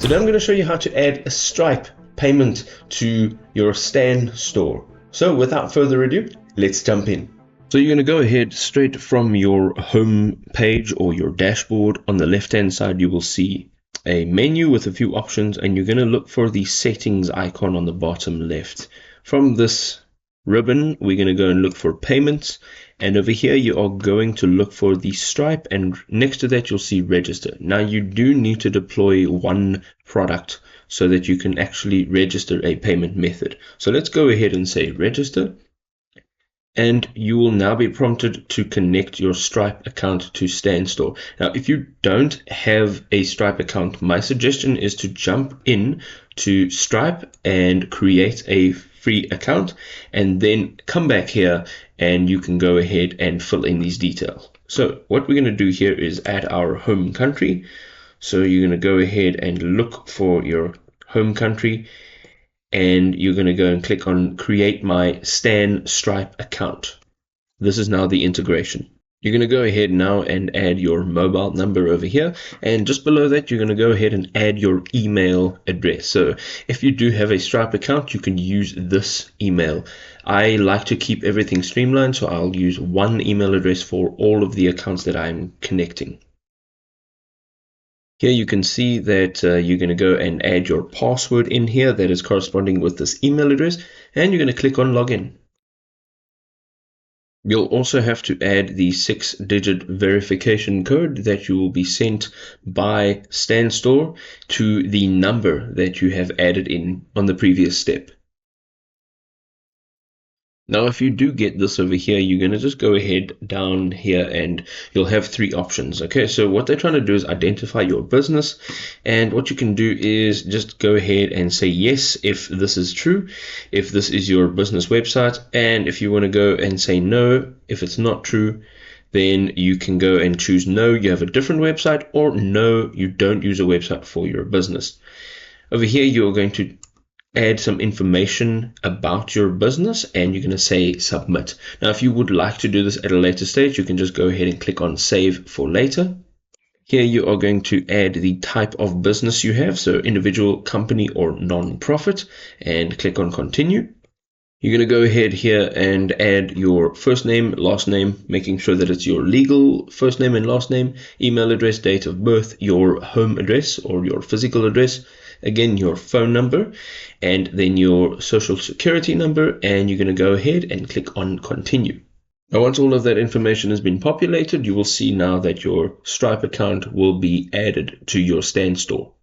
Today I'm going to show you how to add a Stripe payment to your Stan store. So without further ado, let's jump in. So you're going to go ahead straight from your home page or your dashboard. On the left hand side you will see a menu with a few options, and you're going to look for the settings icon on the bottom left. From this ribbon we're going to go and look for payments, and over here you are going to look for the Stripe, and next to that you'll see register. Now you do need to deploy one product so that you can actually register a payment method. So let's go ahead and say register, and you will now be prompted to connect your Stripe account to Stan Store. Now if you don't have a Stripe account, my suggestion is to jump in to Stripe and create a free account, and then come back here and you can go ahead and fill in these details. So what we're going to do here is add our home country. So you're going to go ahead and look for your home country, and you're going to go and click on create my Stan Stripe account. This is now the integration. You're going to go ahead now and add your mobile number over here, and just below that you're going to go ahead and add your email address. So if you do have a Stripe account, you can use this email. I like to keep everything streamlined, so I'll use one email address for all of the accounts that I'm connecting. Here you can see that you're going to go and add your password in here that is corresponding with this email address, and you're going to click on login. You'll also have to add the 6-digit verification code that you will be sent by Stan Store to the number that you have added in on the previous step. Now if you do get this over here, you're going to just go ahead down here and you'll have three options. Okay, so what they're trying to do is identify your business, and what you can do is just go ahead and say yes if this is true, if this is your business website, and if you want to go and say no if it's not true, then you can go and choose no, you have a different website, or no, you don't use a website for your business. Over here you're going to add some information about your business, and you're going to say submit. Now if you would like to do this at a later stage, you can just go ahead and click on save for later. Here you are going to add the type of business you have, so individual, company, or non-profit, and click on continue. You're going to go ahead here and add your first name, last name, making sure that it's your legal first name and last name, email address, date of birth, your home address or your physical address, again your phone number, and then your social security number, and you're going to go ahead and click on continue. Now once all of that information has been populated, you will see now that your Stripe account will be added to your Stan Store.